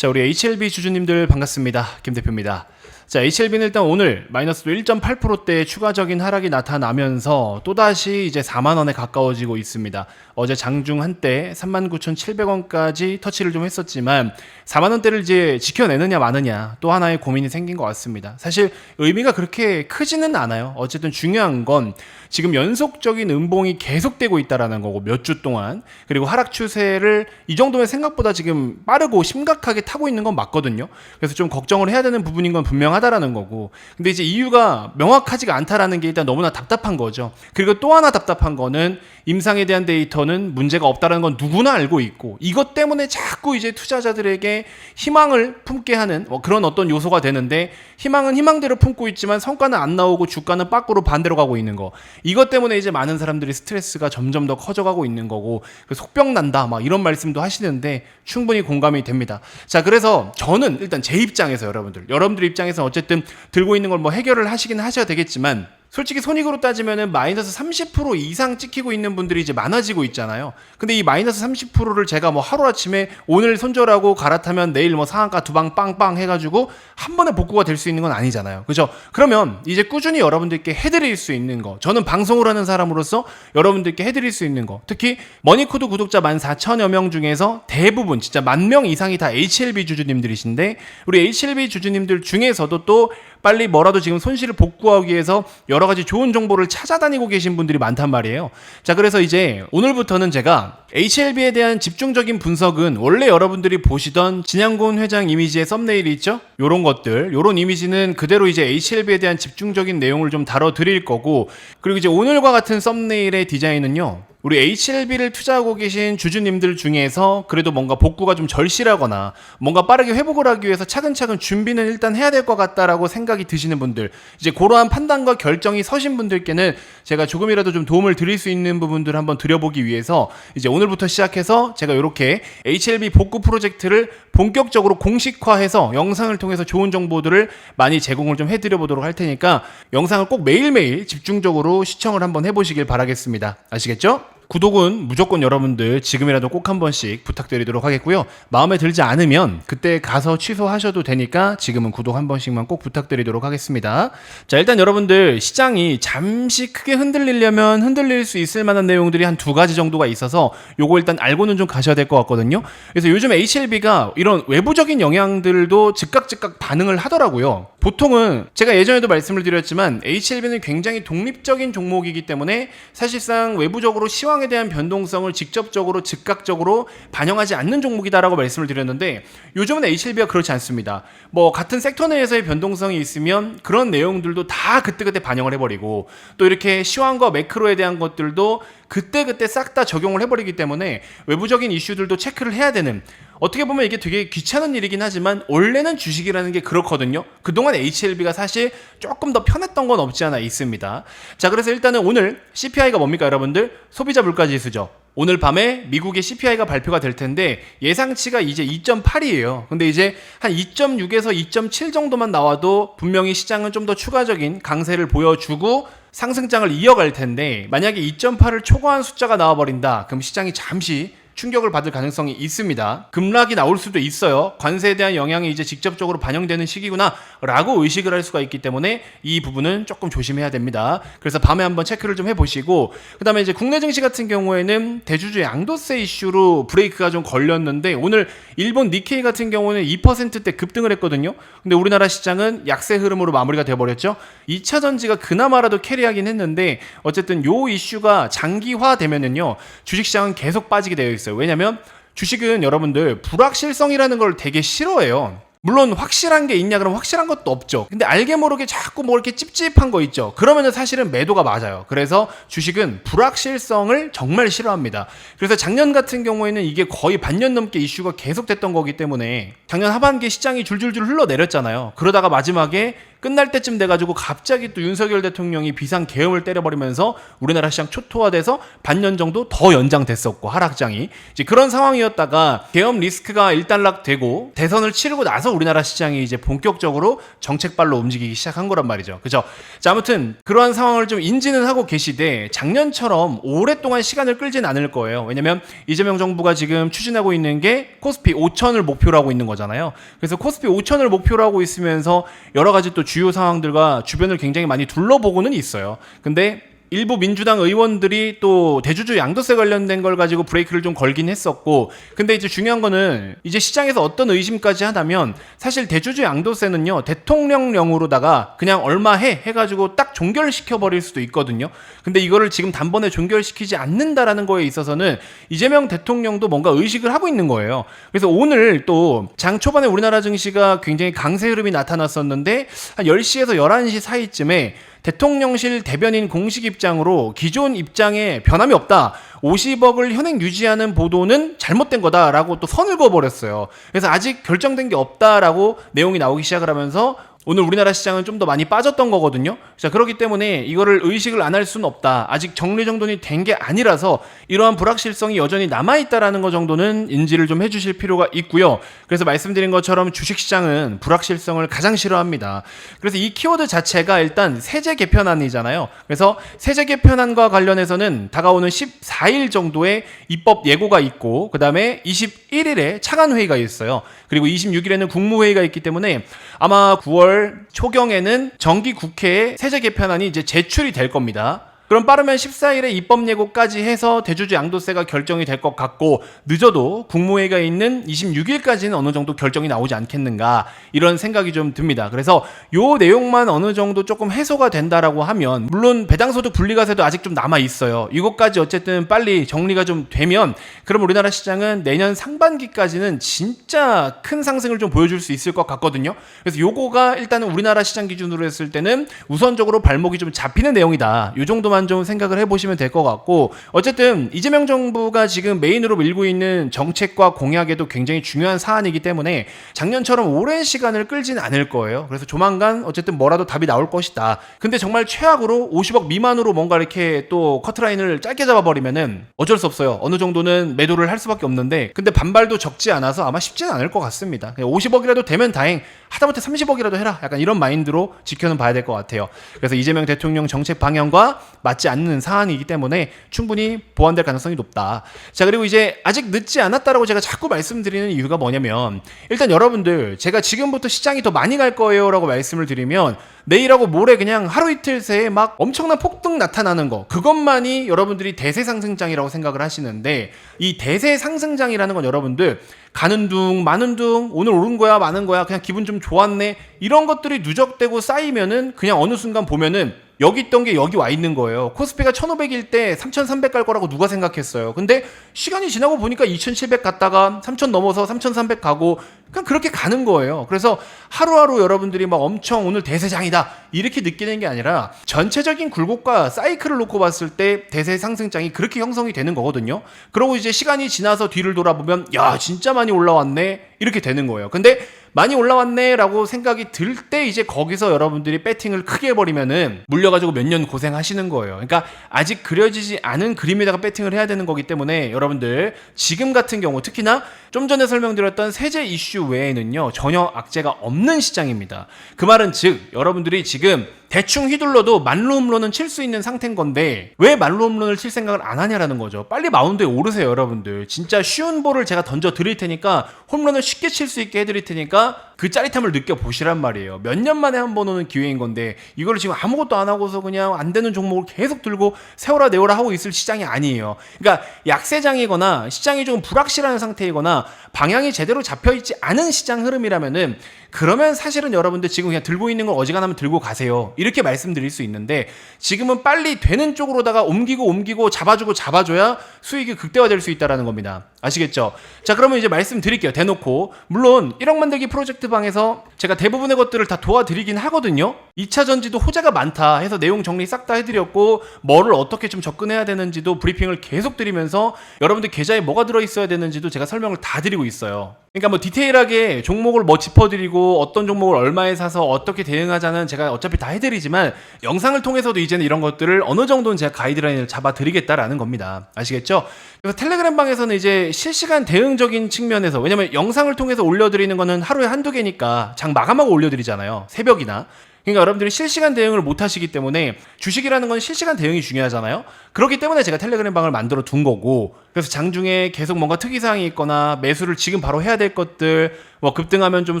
자, 우리 HLB 주주님들 반갑습니다. 김 대표입니다. 자, HLB는 일단 오늘 마이너스도 1.8%대 추가적인 하락이 나타나면서 또다시 이제 4만 원에 가까워지고 있습니다. 어제 장중 한때 39,700원까지 터치를 좀 했었지만 4만 원대를 이제 지켜내느냐 마느냐 또 하나의 고민이 생긴 것 같습니다. 사실 의미가 그렇게 크지는 않아요. 어쨌든 중요한 건 지금 연속적인 음봉이 계속되고 있다라는 거고 몇 주 동안, 그리고 하락 추세를 이 정도면 생각보다 지금 빠르고 심각하게 타고 있는 건 맞거든요. 그래서 좀 걱정을 해야 되는 부분인 건 분명하다라는 거고, 근데 이제 이유가 명확하지가 않다라는 게 일단 너무나 답답한 거죠. 그리고 또 하나 답답한 거는 임상에 대한 데이터는 문제가 없다라는 건 누구나 알고 있고, 이것 때문에 자꾸 이제 투자자들에게 희망을 품게 하는 그런 어떤 요소가 되는데, 희망은 희망대로 품고 있지만 성과는 안 나오고 주가는 밖으로 반대로 가고 있는 거, 이것 때문에 이제 많은 사람들이 스트레스가 점점 더 커져가고 있는 거고, 속병 난다 막 이런 말씀도 하시는데 충분히 공감이 됩니다. 자, 그래서 저는 일단 제 입장에서 여러분들 입장에서 어쨌든 들고 있는 걸 뭐 해결을 하시긴 하셔야 되겠지만, 솔직히 손익으로 따지면은 마이너스 30% 이상 찍히고 있는 분들이 이제 많아지고 있잖아요. 근데 이 마이너스 30%를 제가 뭐 하루아침에 오늘 손절하고 갈아타면 내일 뭐 상한가 두 방 빵빵 해가지고 한 번에 복구가 될 수 있는 건 아니잖아요. 그죠? 그러면 이제 꾸준히 여러분들께 해드릴 수 있는 거, 저는 방송을 하는 사람으로서 여러분들께 해드릴 수 있는 거, 특히 머니코드 구독자 14,000여 명 중에서 대부분 진짜 10,000명 이상이 다 HLB 주주님들이신데, 우리 HLB 주주님들 중에서도 또 빨리 뭐라도 지금 손실을 복구하기 위해서 여러 가지 좋은 정보를 찾아다니고 계신 분들이 많단 말이에요. 자, 그래서 이제 오늘부터는 제가 HLB에 대한 집중적인 분석은 원래 여러분들이 보시던 진양곤 회장 이미지의 썸네일이 있죠? 요런 것들, 요런 이미지는 그대로 이제 HLB에 대한 집중적인 내용을 좀 다뤄드릴 거고, 그리고 이제 오늘과 같은 썸네일의 디자인은요, 우리 HLB를 투자하고 계신 주주님들 중에서 그래도 뭔가 복구가 좀 절실하거나 뭔가 빠르게 회복을 하기 위해서 차근차근 준비는 일단 해야 될 것 같다라고 생각이 드시는 분들, 이제 그러한 판단과 결정이 서신 분들께는 제가 조금이라도 좀 도움을 드릴 수 있는 부분들을 한번 드려보기 위해서 이제 오늘부터 시작해서 제가 이렇게 HLB 복구 프로젝트를 본격적으로 공식화해서 영상을 통해서 좋은 정보들을 많이 제공을 좀 해드려 보도록 할 테니까 영상을 꼭 매일매일 집중적으로 시청을 한번 해보시길 바라겠습니다. 아시겠죠? 구독은 무조건 여러분들 지금이라도 꼭 한 번씩 부탁드리도록 하겠고요. 마음에 들지 않으면 그때 가서 취소하셔도 되니까 지금은 구독 한 번씩만 꼭 부탁드리도록 하겠습니다. 자, 일단 여러분들 시장이 잠시 크게 흔들리려면 흔들릴 수 있을 만한 내용들이 한 두 가지 정도가 있어서 요거 일단 알고는 좀 가셔야 될 것 같거든요. 그래서 요즘 HLB가 이런 외부적인 영향들도 즉각 반응을 하더라고요. 보통은 제가 예전에도 말씀을 드렸지만 HLB는 굉장히 독립적인 종목이기 때문에 사실상 외부적으로 시황에 대한 변동성을 직접적으로 즉각적으로 반영하지 않는 종목이다라고 말씀을 드렸는데, 요즘은 HLB가 그렇지 않습니다. 뭐 같은 섹터 내에서의 변동성이 있으면 그런 내용들도 다 그때그때 반영을 해버리고, 또 이렇게 시황과 매크로에 대한 것들도 그때그때 싹 다 적용을 해버리기 때문에 외부적인 이슈들도 체크를 해야 되는, 어떻게 보면 이게 되게 귀찮은 일이긴 하지만 원래는 주식이라는 게 그렇거든요. 그동안 HLB가 사실 조금 더 편했던 건 없지 않아 있습니다. 자, 그래서 일단은 오늘 CPI가 뭡니까 여러분들? 소비자 물가지수죠. 오늘 밤에 미국의 CPI가 발표가 될 텐데 예상치가 이제 2.8이에요. 근데 이제 한 2.6에서 2.7 정도만 나와도 분명히 시장은 좀 더 추가적인 강세를 보여주고 상승장을 이어갈 텐데, 만약에 2.8을 초과한 숫자가 나와버린다, 그럼 시장이 잠시 충격을 받을 가능성이 있습니다. 급락이 나올 수도 있어요. 관세에 대한 영향이 이제 직접적으로 반영되는 시기구나 라고 의식을 할 수가 있기 때문에 이 부분은 조금 조심해야 됩니다. 그래서 밤에 한번 체크를 좀 해보시고, 그 다음에 이제 국내 증시 같은 경우에는 대주주 양도세 이슈로 브레이크가 좀 걸렸는데, 오늘 일본 니케이 같은 경우는 2%대 급등을 했거든요. 근데 우리나라 시장은 약세 흐름으로 마무리가 돼버렸죠. 2차 전지가 그나마라도 캐리하긴 했는데, 어쨌든 요 이슈가 장기화되면은요, 주식시장은 계속 빠지게 되어 있어요. 왜냐면 주식은 여러분들 불확실성이라는 걸 되게 싫어해요. 물론 확실한 게 있냐 그러면 확실한 것도 없죠. 근데 알게 모르게 자꾸 뭐 이렇게 찝찝한 거 있죠. 그러면은 사실은 매도가 맞아요. 그래서 주식은 불확실성을 정말 싫어합니다. 그래서 작년 같은 경우에는 이게 거의 반년 넘게 이슈가 계속됐던 거기 때문에 작년 하반기에 시장이 줄줄줄 흘러내렸잖아요. 그러다가 마지막에 끝날 때쯤 돼가지고 갑자기 또 윤석열 대통령이 비상 계엄을 때려버리면서 우리나라 시장 초토화돼서 반년 정도 더 연장됐었고 하락장이 이제 그런 상황이었다가 계엄 리스크가 일단락되고 대선을 치르고 나서 우리나라 시장이 이제 본격적으로 정책발로 움직이기 시작한 거란 말이죠. 그죠? 자, 아무튼 그러한 상황을 좀 인지는 하고 계시되 작년처럼 오랫동안 시간을 끌진 않을 거예요. 왜냐면 이재명 정부가 지금 추진하고 있는 게 코스피 5천을 목표로 하고 있는 거잖아요. 그래서 코스피 5천을 목표로 하고 있으면서 여러 가지 또 주요 상황들과 주변을 굉장히 많이 둘러보고는 있어요. 근데 일부 민주당 의원들이 또 대주주 양도세 관련된 걸 가지고 브레이크를 좀 걸긴 했었고, 근데 이제 중요한 거는 이제 시장에서 어떤 의심까지 하다면 사실 대주주 양도세는요 대통령령으로다가 그냥 얼마 해가지고 딱 종결시켜 버릴 수도 있거든요. 근데 이거를 지금 단번에 종결시키지 않는다라는 거에 있어서는 이재명 대통령도 뭔가 의식을 하고 있는 거예요. 그래서 오늘 또 장 초반에 우리나라 증시가 굉장히 강세 흐름이 나타났었는데 한 10시에서 11시 사이쯤에 대통령실 대변인 공식 입장으로 기존 입장에 변함이 없다. 50억을 현행 유지하는 보도는 잘못된 거다라고 또 선을 그어버렸어요. 그래서 아직 결정된 게 없다라고 내용이 나오기 시작을 하면서 오늘 우리나라 시장은 좀 더 많이 빠졌던 거거든요. 자, 그렇기 때문에 이거를 의식을 안 할 수는 없다. 아직 정리정돈이 된 게 아니라서 이러한 불확실성이 여전히 남아있다라는 거 정도는 인지를 좀 해주실 필요가 있고요. 그래서 말씀드린 것처럼 주식시장은 불확실성을 가장 싫어합니다. 그래서 이 키워드 자체가 일단 세제 개편안이잖아요. 그래서 세제 개편안과 관련해서는 다가오는 14일 정도의 입법 예고가 있고 그 다음에 21일에 차관회의가 있어요. 그리고 26일에는 국무회의가 있기 때문에 아마 9월 초경에는 정기 국회에 세제 개편안이 이제 제출이 될 겁니다. 그럼 빠르면 14일에 입법 예고까지 해서 대주주 양도세가 결정이 될 것 같고 늦어도 국무회의가 있는 26일까지는 어느 정도 결정이 나오지 않겠는가 이런 생각이 좀 듭니다. 그래서 요 내용만 어느 정도 조금 해소가 된다라고 하면 물론 배당소득 분리과세도 아직 좀 남아 있어요. 이것까지 어쨌든 빨리 정리가 좀 되면 그럼 우리나라 시장은 내년 상반기까지는 진짜 큰 상승을 좀 보여줄 수 있을 것 같거든요. 그래서 요거가 일단은 우리나라 시장 기준으로 했을 때는 우선적으로 발목이 좀 잡히는 내용이다. 요 정도만 좀 생각을 해보시면 될 것 같고 어쨌든 이재명 정부가 지금 메인으로 밀고 있는 정책과 공약에도 굉장히 중요한 사안이기 때문에 작년처럼 오랜 시간을 끌진 않을 거예요. 그래서 조만간 어쨌든 뭐라도 답이 나올 것이다. 근데 정말 최악으로 50억 미만으로 뭔가 이렇게 또 커트라인을 짧게 잡아버리면은 어쩔 수 없어요. 어느 정도는 매도를 할 수밖에 없는데 근데 반발도 적지 않아서 아마 쉽지는 않을 것 같습니다. 50억이라도 되면 다행, 하다못해 30억이라도 해라. 약간 이런 마인드로 지켜는 봐야 될 것 같아요. 그래서 이재명 대통령 정책 방향과 맞지 않는 사안이기 때문에 충분히 보완될 가능성이 높다. 자, 그리고 이제 아직 늦지 않았다라고 제가 자꾸 말씀드리는 이유가 뭐냐면 일단 여러분들 제가 지금부터 시장이 더 많이 갈 거예요 라고 말씀을 드리면 내일하고 모레 그냥 하루 이틀 새에 막 엄청난 폭등 나타나는 거 그것만이 여러분들이 대세 상승장이라고 생각을 하시는데 이 대세 상승장이라는 건 여러분들 가는 둥 마는 둥 오늘 오른 거야 마는 거야 그냥 기분 좀 좋았네 이런 것들이 누적되고 쌓이면은 그냥 어느 순간 보면은 여기 있던 게 여기 와 있는 거예요. 코스피가 1500일 때 3300 갈 거라고 누가 생각했어요. 근데 시간이 지나고 보니까 2700 갔다가 3000 넘어서 3300 가고 그냥 그렇게 가는 거예요. 그래서 하루하루 여러분들이 막 엄청 오늘 대세장이다 이렇게 느끼는 게 아니라 전체적인 굴곡과 사이클을 놓고 봤을 때 대세 상승장이 그렇게 형성이 되는 거거든요. 그러고 이제 시간이 지나서 뒤를 돌아보면 야 진짜 많이 올라왔네 이렇게 되는 거예요. 근데 많이 올라왔네 라고 생각이 들 때 이제 거기서 여러분들이 배팅을 크게 해버리면은 물려가지고 몇 년 고생하시는 거예요. 그러니까 아직 그려지지 않은 그림에다가 배팅을 해야 되는 거기 때문에 여러분들 지금 같은 경우 특히나 좀 전에 설명드렸던 세제 이슈 외에는요 전혀 악재가 없는 시장입니다. 그 말은 즉 여러분들이 지금 대충 휘둘러도 만루 홈런은 칠 수 있는 상태인 건데 왜 만루 홈런을 칠 생각을 안 하냐라는 거죠. 빨리 마운드에 오르세요 여러분들. 진짜 쉬운 볼을 제가 던져 드릴 테니까 홈런을 쉽게 칠 수 있게 해드릴 테니까 그 짜릿함을 느껴보시란 말이에요. 몇 년 만에 한 번 오는 기회인 건데 이걸 지금 아무것도 안 하고서 그냥 안 되는 종목을 계속 들고 세워라 내워라 하고 있을 시장이 아니에요. 그러니까 약세장이거나 시장이 좀 불확실한 상태이거나 방향이 제대로 잡혀있지 않은 시장 흐름이라면은 그러면 사실은 여러분들 지금 그냥 들고 있는 걸 어지간하면 들고 가세요. 이렇게 말씀드릴 수 있는데 지금은 빨리 되는 쪽으로다가 옮기고 잡아줘야 수익이 극대화될 수 있다는 겁니다. 아시겠죠? 자, 그러면 이제 말씀드릴게요. 대놓고. 물론 1억 만들기 프로젝트 방에서 제가 대부분의 것들을 다 도와드리긴 하거든요. 2차 전지도 호재가 많다 해서 내용 정리 싹 다 해드렸고 뭐를 어떻게 좀 접근해야 되는지도 브리핑을 계속 드리면서 여러분들 계좌에 뭐가 들어있어야 되는지도 제가 설명을 다 드리고 있어요. 그러니까 뭐 디테일하게 종목을 뭐 짚어드리고 어떤 종목을 얼마에 사서 어떻게 대응하자는 제가 어차피 다 해드리지만 영상을 통해서도 이제는 이런 것들을 어느 정도는 제가 가이드라인을 잡아드리겠다라는 겁니다. 아시겠죠? 그래서 텔레그램 방에서는 이제 실시간 대응적인 측면에서, 왜냐면 영상을 통해서 올려드리는 거는 하루에 한두 개니까 장 마감하고 올려드리잖아요. 새벽이나. 그러니까 여러분들이 실시간 대응을 못 하시기 때문에 주식이라는 건 실시간 대응이 중요하잖아요. 그렇기 때문에 제가 텔레그램 방을 만들어 둔 거고, 그래서 장중에 계속 뭔가 특이사항이 있거나 매수를 지금 바로 해야 될 것들, 뭐 급등하면 좀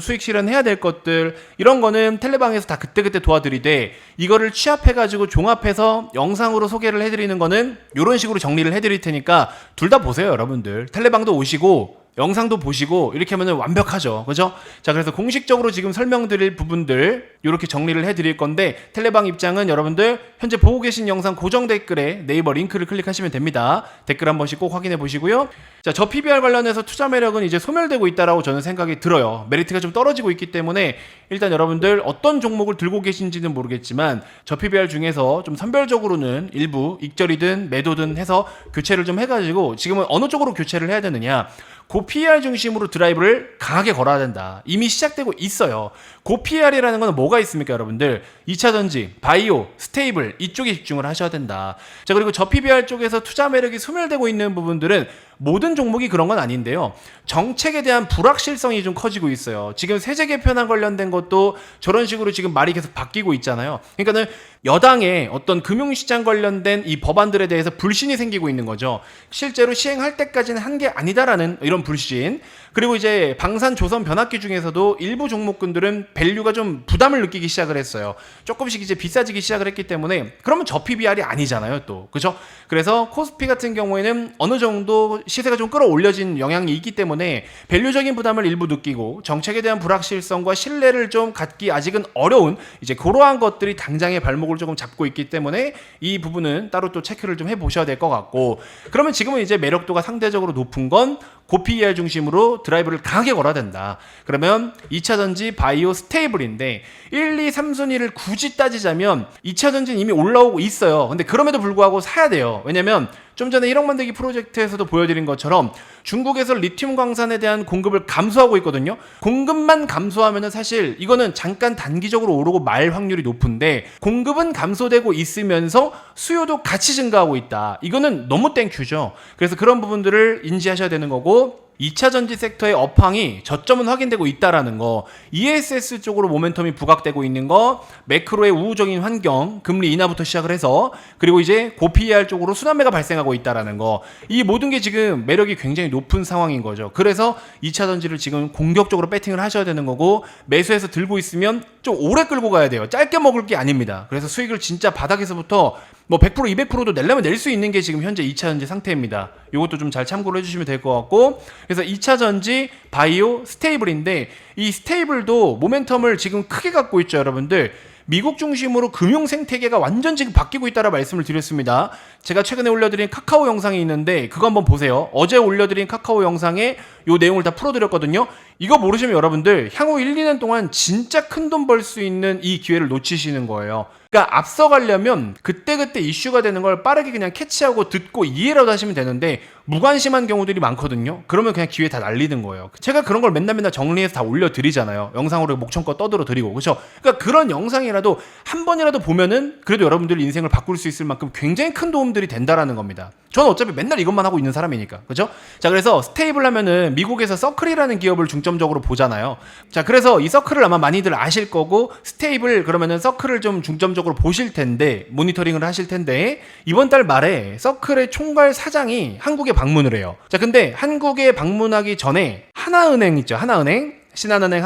수익 실현해야 될 것들, 이런 거는 텔레방에서 다 그때그때 도와드리되, 이거를 취합해가지고 종합해서 영상으로 소개를 해드리는 거는 이런 식으로 정리를 해드릴 테니까 둘 다 보세요. 여러분들 텔레방도 오시고 영상도 보시고 이렇게 하면 완벽하죠. 그죠? 자, 그래서 공식적으로 지금 설명드릴 부분들 이렇게 정리를 해드릴 건데, 텔레방 입장은 여러분들 현재 보고 계신 영상 고정 댓글에 네이버 링크를 클릭하시면 됩니다. 댓글 한 번씩 꼭 확인해 보시고요. 자, 저 PBR 관련해서 투자 매력은 이제 소멸되고 있다라고 저는 생각이 들어요. 메리트가 좀 떨어지고 있기 때문에 일단 여러분들 어떤 종목을 들고 계신지는 모르겠지만 저 PBR 중에서 좀 선별적으로는 일부 익절이든 매도든 해서 교체를 좀 해가지고, 지금은 어느 쪽으로 교체를 해야 되느냐, 고 PER 중심으로 드라이브를 강하게 걸어야 된다. 이미 시작되고 있어요. 고 PER이라는 건 뭐가 있습니까, 여러분들? 2차 전지, 바이오, 스테이블, 이쪽에 집중을 하셔야 된다. 자, 그리고 저 PBR 쪽에서 투자 매력이 소멸되고 있는 부분들은 모든 종목이 그런 건 아닌데요. 정책에 대한 불확실성이 좀 커지고 있어요. 지금 세제 개편안 관련된 것도 저런 식으로 지금 말이 계속 바뀌고 있잖아요. 그러니까는 여당의 어떤 금융시장 관련된 이 법안들에 대해서 불신이 생기고 있는 거죠. 실제로 시행할 때까지는 한 게 아니다라는 이런 불신. 그리고 이제 방산 조선 변압기 중에서도 일부 종목군들은 밸류가 좀 부담을 느끼기 시작을 했어요. 조금씩 이제 비싸지기 시작을 했기 때문에, 그러면 저 PBR이 아니잖아요, 또. 그죠? 그래서 코스피 같은 경우에는 어느 정도 시세가 좀 끌어올려진 영향이 있기 때문에 밸류적인 부담을 일부 느끼고 정책에 대한 불확실성과 신뢰를 좀 갖기 아직은 어려운 이제 그러한 것들이 당장의 발목을 조금 잡고 있기 때문에 이 부분은 따로 또 체크를 좀 해보셔야 될 것 같고, 그러면 지금은 이제 매력도가 상대적으로 높은 건 고 PER 중심으로 드라이브를 강하게 걸어야 된다. 그러면 2차 전지, 바이오, 스테이블인데 1, 2, 3순위를 굳이 따지자면 2차 전지는 이미 올라오고 있어요. 근데 그럼에도 불구하고 사야 돼요. 왜냐면 좀 전에 1억 만들기 프로젝트에서도 보여드린 것처럼 중국에서 리튬 광산에 대한 공급을 감소하고 있거든요. 공급만 감소하면은 사실 이거는 잠깐 단기적으로 오르고 말 확률이 높은데, 공급은 감소되고 있으면서 수요도 같이 증가하고 있다. 이거는 너무 땡큐죠. 그래서 그런 부분들을 인지하셔야 되는 거고, 2차 전지 섹터의 업황이 저점은 확인되고 있다라는 거, ESS 쪽으로 모멘텀이 부각되고 있는 거, 매크로의 우호적인 환경, 금리 인하부터 시작을 해서, 그리고 이제 고 PER 쪽으로 순환매가 발생하고 있다라는 거, 이 모든 게 지금 매력이 굉장히 높은 상황인 거죠. 그래서 2차 전지를 지금 공격적으로 배팅을 하셔야 되는 거고, 매수해서 들고 있으면 좀 오래 끌고 가야 돼요. 짧게 먹을 게 아닙니다. 그래서 수익을 진짜 바닥에서부터 뭐 100%, 200%도 내려면 낼 수 있는 게 지금 현재 2차 전지 상태입니다. 이것도 좀 잘 참고를 해주시면 될 것 같고, 그래서 2차 전지, 바이오, 스테이블인데 이 스테이블도 모멘텀을 지금 크게 갖고 있죠, 여러분들. 미국 중심으로 금융 생태계가 완전 지금 바뀌고 있다라 말씀을 드렸습니다. 제가 최근에 올려드린 카카오 영상이 있는데 그거 한번 보세요. 어제 올려드린 카카오 영상에 이 내용을 다 풀어드렸거든요. 이거 모르시면 여러분들 향후 1, 2년 동안 진짜 큰 돈 벌 수 있는 이 기회를 놓치시는 거예요. 그러니까 앞서가려면 그때그때 이슈가 되는 걸 빠르게 그냥 캐치하고 듣고 이해라도 하시면 되는데, 무관심한 경우들이 많거든요. 그러면 그냥 기회 다 날리는 거예요. 제가 그런 걸 맨날 정리해서 다 올려드리잖아요. 영상으로 목청껏 떠들어 드리고. 그렇죠? 그러니까 그런 영상이라도 한 번이라도 보면은 그래도 여러분들 인생을 바꿀 수 있을 만큼 굉장히 큰 도움들이 된다라는 겁니다. 저는 어차피 맨날 이것만 하고 있는 사람이니까. 그죠? 자, 그래서 스테이블 하면은 미국에서 서클이라는 기업을 중점적으로 보잖아요. 자, 그래서 이 서클을 아마 많이들 아실 거고, 스테이블 그러면은 서클을 좀 중점적으로 보실 텐데, 모니터링을 하실 텐데, 이번 달 말에 서클의 총괄 사장이 한국에 방문을 해요. 자, 근데 한국에 방문하기 전에 하나은행 있죠. 하나은행, 신한은행,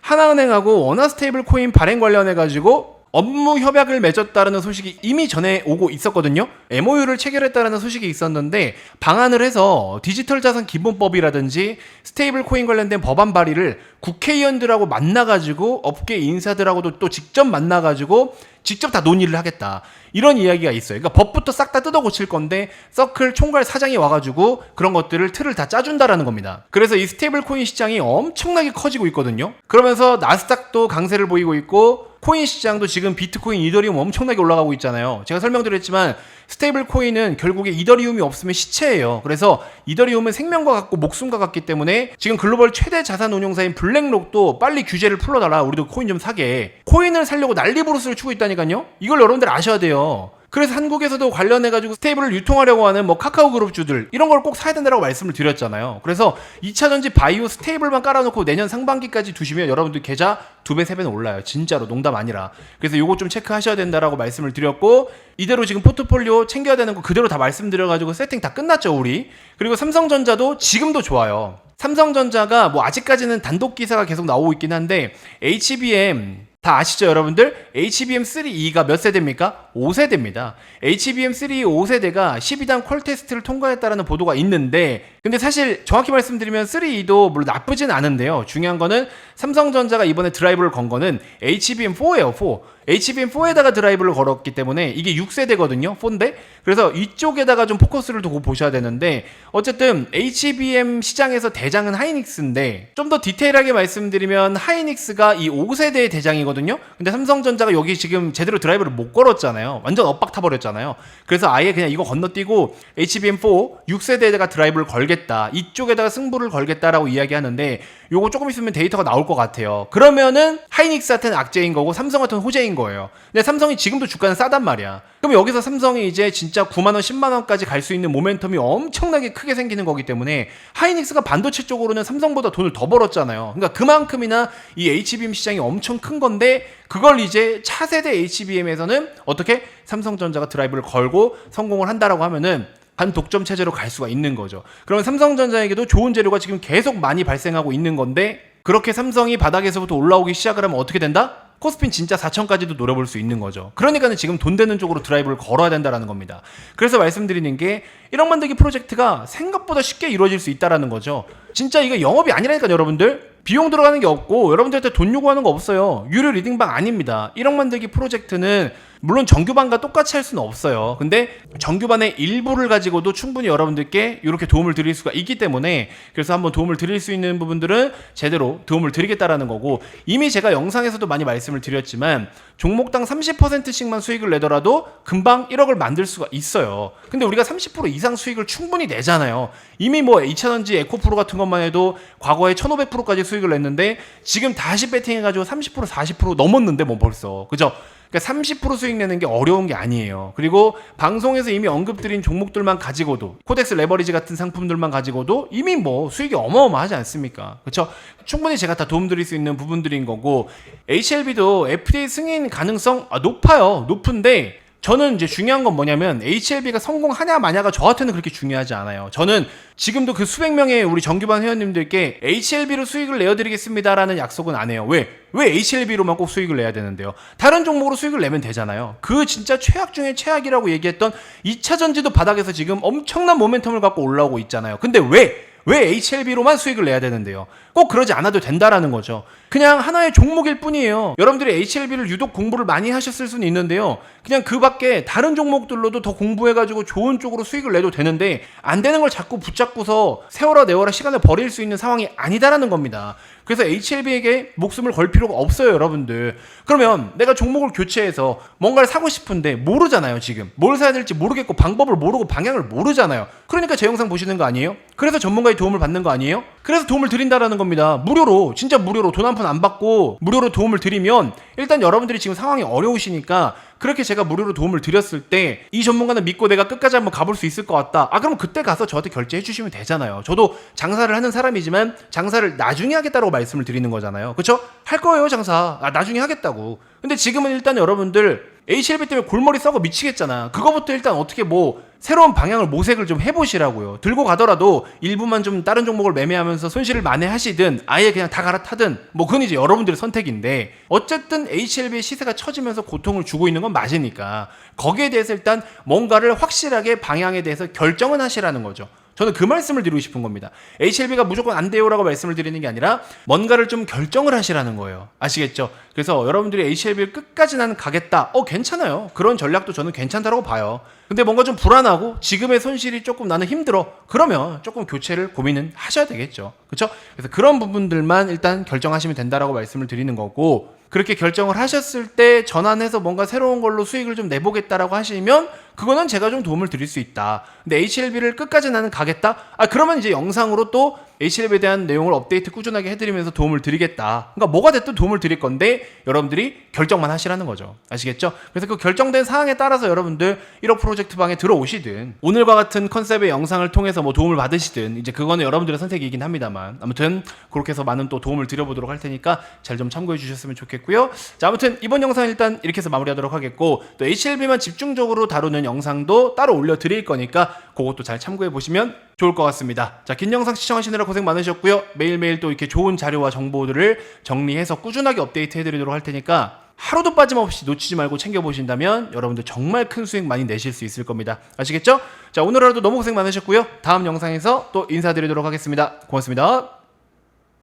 하나은행하고 원화 스테이블 코인 발행 관련해가지고 업무 협약을 맺었다는 소식이 이미 전에 오고 있었거든요. MOU를 체결했다는 소식이 있었는데 방한을 해서 디지털 자산 기본법이라든지 스테이블 코인 관련된 법안 발의를 국회의원들하고 만나가지고 업계 인사들하고도 또 직접 만나가지고 직접 다 논의를 하겠다. 이런 이야기가 있어요. 그러니까 법부터 싹 다 뜯어 고칠 건데 서클 총괄 사장이 와가지고 그런 것들을 틀을 다 짜준다라는 겁니다. 그래서 이 스테이블 코인 시장이 엄청나게 커지고 있거든요. 그러면서 나스닥도 강세를 보이고 있고 코인 시장도 지금 비트코인, 이더리움 엄청나게 올라가고 있잖아요. 제가 설명드렸지만 스테이블 코인은 결국에 이더리움이 없으면 시체예요. 그래서 이더리움은 생명과 같고 목숨과 같기 때문에 지금 글로벌 최대 자산 운용사인 블랙록도 빨리 규제를 풀어달라. 우리도 코인 좀 사게. 코인을 사려고 난리부르스를 추고 있다니까요. 이걸 여러분들 아셔야 돼요. 그래서 한국에서도 관련해가지고 스테이블을 유통하려고 하는 뭐 카카오 그룹주들 이런 걸 꼭 사야 된다고 말씀을 드렸잖아요. 그래서 2차전지 바이오 스테이블만 깔아놓고 내년 상반기까지 두시면 여러분들 계좌 2배, 3배는 올라요. 진짜로 농담 아니라. 그래서 요거 좀 체크하셔야 된다라고 말씀을 드렸고 이대로 지금 포트폴리오 챙겨야 되는 거 그대로 다 말씀드려가지고 세팅 다 끝났죠 우리. 그리고 삼성전자도 지금도 좋아요. 삼성전자가 뭐 아직까지는 단독 기사가 계속 나오고 있긴 한데 HBM 다 아시죠 여러분들? HBM3E가 몇 세대입니까? 5세대입니다. HBM3E 5세대가 12단 퀄 테스트를 통과했다라는 보도가 있는데 근데 사실 정확히 말씀드리면 3E도 물론 나쁘진 않은데요. 중요한 거는 삼성전자가 이번에 드라이브를 건 거는 HBM4예요. 4. HBM4에다가 드라이브를 걸었기 때문에 이게 6세대거든요. 4인데 그래서 이쪽에다가 좀 포커스를 두고 보셔야 되는데 어쨌든 HBM 시장에서 대장은 하이닉스인데 좀 더 디테일하게 말씀드리면 하이닉스가 이 5세대의 대장이거든요. 근데 삼성전자가 여기 지금 제대로 드라이브를 못 걸었잖아요. 완전 엇박 타버렸잖아요. 그래서 아예 그냥 이거 건너뛰고 HBM4 6세대에다가 드라이브를 걸겠다. 이쪽에다가 승부를 걸겠다라고 이야기하는데 요거 조금 있으면 데이터가 나올 것 같아요. 그러면은 하이닉스한테는 악재인 거고 삼성한테는 호재인 거예요. 근데 삼성이 지금도 주가는 싸단 말이야. 그럼 여기서 삼성이 이제 진짜 9만원, 10만원까지 갈 수 있는 모멘텀이 엄청나게 크게 생기는 거기 때문에 하이닉스가 반도체 쪽으로는 삼성보다 돈을 더 벌었잖아요. 그러니까 그만큼이나 이 HBM 시장이 엄청 큰 건데 그걸 이제 차세대 HBM에서는 어떻게 삼성전자가 드라이브를 걸고 성공을 한다라고 하면은 반독점 체제로 갈 수가 있는 거죠. 그러면 삼성전자에게도 좋은 재료가 지금 계속 많이 발생하고 있는 건데 그렇게 삼성이 바닥에서부터 올라오기 시작을 하면 어떻게 된다? 코스피는 진짜 4천까지도 노려볼 수 있는 거죠. 그러니까는 지금 돈 되는 쪽으로 드라이브를 걸어야 된다는 겁니다. 그래서 말씀드리는 게 1억 만들기 프로젝트가 생각보다 쉽게 이루어질 수 있다는 거죠. 진짜 이거 영업이 아니라니까 여러분들. 비용 들어가는 게 없고 여러분들한테 돈 요구하는 거 없어요. 유료 리딩방 아닙니다. 1억 만들기 프로젝트는 물론 정규반과 똑같이 할 수는 없어요. 근데 정규반의 일부를 가지고도 충분히 여러분들께 이렇게 도움을 드릴 수가 있기 때문에 그래서 한번 도움을 드릴 수 있는 부분들은 제대로 도움을 드리겠다라는 거고 이미 제가 영상에서도 많이 말씀을 드렸지만 종목당 30%씩만 수익을 내더라도 금방 1억을 만들 수가 있어요. 근데 우리가 30% 이상 수익을 충분히 내잖아요. 이미 뭐 2차전지 에코프로 같은 것만 해도 과거에 1500%까지 수익을 냈는데 지금 다시 배팅해가지고 30% 40% 넘었는데 뭐 벌써 그죠? 그러니까 30% 수익 내는 게 어려운 게 아니에요. 그리고 방송에서 이미 언급드린 종목들만 가지고도 코덱스 레버리지 같은 상품들만 가지고도 이미 뭐 수익이 어마어마하지 않습니까? 그렇죠? 충분히 제가 다 도움드릴 수 있는 부분들인 거고 HLB도 FDA 승인 가능성 높아요. 높은데 저는 이제 중요한 건 뭐냐면 HLB가 성공하냐 마냐가 저한테는 그렇게 중요하지 않아요. 저는 지금도 그 수백 명의 우리 정규반 회원님들께 HLB로 수익을 내어드리겠습니다라는 약속은 안 해요. 왜 HLB로만 꼭 수익을 내야 되는데요? 다른 종목으로 수익을 내면 되잖아요. 그 진짜 최악 중에 최악이라고 얘기했던 2차전지도 바닥에서 지금 엄청난 모멘텀을 갖고 올라오고 있잖아요. 근데 왜 HLB로만 수익을 내야 되는데요? 꼭 그러지 않아도 된다라는 거죠. 그냥 하나의 종목일 뿐이에요. 여러분들이 HLB를 유독 공부를 많이 하셨을 수는 있는데요. 그냥 그 밖에 다른 종목들로도 더 공부해가지고 좋은 쪽으로 수익을 내도 되는데 안 되는 걸 자꾸 붙잡고서 세월아 내월아 시간을 버릴 수 있는 상황이 아니다라는 겁니다. 그래서 HLB에게 목숨을 걸 필요가 없어요, 여러분들. 그러면 내가 종목을 교체해서 뭔가를 사고 싶은데 모르잖아요, 지금. 뭘 사야 될지 모르겠고 방법을 모르고 방향을 모르잖아요. 그러니까 제 영상 보시는 거 아니에요? 그래서 전문가의 도움을 받는 거 아니에요? 그래서 도움을 드린다라는 겁니다. 무료로, 진짜 무료로 돈 한 푼 안 받고 무료로 도움을 드리면 일단 여러분들이 지금 상황이 어려우시니까 그렇게 제가 무료로 도움을 드렸을 때 이 전문가는 믿고 내가 끝까지 한번 가볼 수 있을 것 같다. 그럼 그때 가서 저한테 결제해 주시면 되잖아요. 저도 장사를 하는 사람이지만 장사를 나중에 하겠다고 말씀을 드리는 거잖아요. 그쵸? 할 거예요, 장사. 나중에 하겠다고. 근데 지금은 일단 여러분들 HLB 때문에 골머리 썩어 미치겠잖아. 그거부터 일단 어떻게 뭐 새로운 방향을 모색을 좀 해보시라고요. 들고 가더라도 일부만 좀 다른 종목을 매매하면서 손실을 만회하시든 아예 그냥 다 갈아타든 뭐 그건 이제 여러분들의 선택인데, 어쨌든 HLB의 시세가 처지면서 고통을 주고 있는 건 맞으니까 거기에 대해서 일단 뭔가를 확실하게 방향에 대해서 결정은 하시라는 거죠. 저는 그 말씀을 드리고 싶은 겁니다. HLB가 무조건 안 돼요라고 말씀을 드리는 게 아니라 뭔가를 좀 결정을 하시라는 거예요. 아시겠죠? 그래서 여러분들이 HLB를 끝까지 나는 가겠다. 괜찮아요. 그런 전략도 저는 괜찮다고 봐요. 근데 뭔가 좀 불안하고 지금의 손실이 조금 나는 힘들어. 그러면 조금 교체를 고민은 하셔야 되겠죠. 그렇죠? 그래서 그런 부분들만 일단 결정하시면 된다라고 말씀을 드리는 거고, 그렇게 결정을 하셨을 때 전환해서 뭔가 새로운 걸로 수익을 좀 내보겠다라고 하시면 그거는 제가 좀 도움을 드릴 수 있다. 근데 HLB를 끝까지 나는 가겠다? 그러면 이제 영상으로 또 HLB에 대한 내용을 업데이트 꾸준하게 해드리면서 도움을 드리겠다. 그러니까 뭐가 됐든 도움을 드릴 건데 여러분들이 결정만 하시라는 거죠. 아시겠죠? 그래서 그 결정된 사항에 따라서 여러분들 1억 프로젝트 방에 들어오시든 오늘과 같은 컨셉의 영상을 통해서 뭐 도움을 받으시든 이제 그거는 여러분들의 선택이긴 합니다만, 아무튼 그렇게 해서 많은 또 도움을 드려보도록 할 테니까 잘 좀 참고해 주셨으면 좋겠고요. 자, 아무튼 이번 영상 일단 이렇게 해서 마무리하도록 하겠고, 또 HLB만 집중적으로 다루는 영상도 따로 올려드릴 거니까 그것도 잘 참고해 보시면 좋을 것 같습니다. 자, 긴 영상 시청하시느라 고생 많으셨고요. 매일매일 또 이렇게 좋은 자료와 정보들을 정리해서 꾸준하게 업데이트 해드리도록 할 테니까 하루도 빠짐없이 놓치지 말고 챙겨보신다면 여러분들 정말 큰 수익 많이 내실 수 있을 겁니다. 아시겠죠? 자, 오늘 하루도 너무 고생 많으셨고요. 다음 영상에서 또 인사드리도록 하겠습니다. 고맙습니다.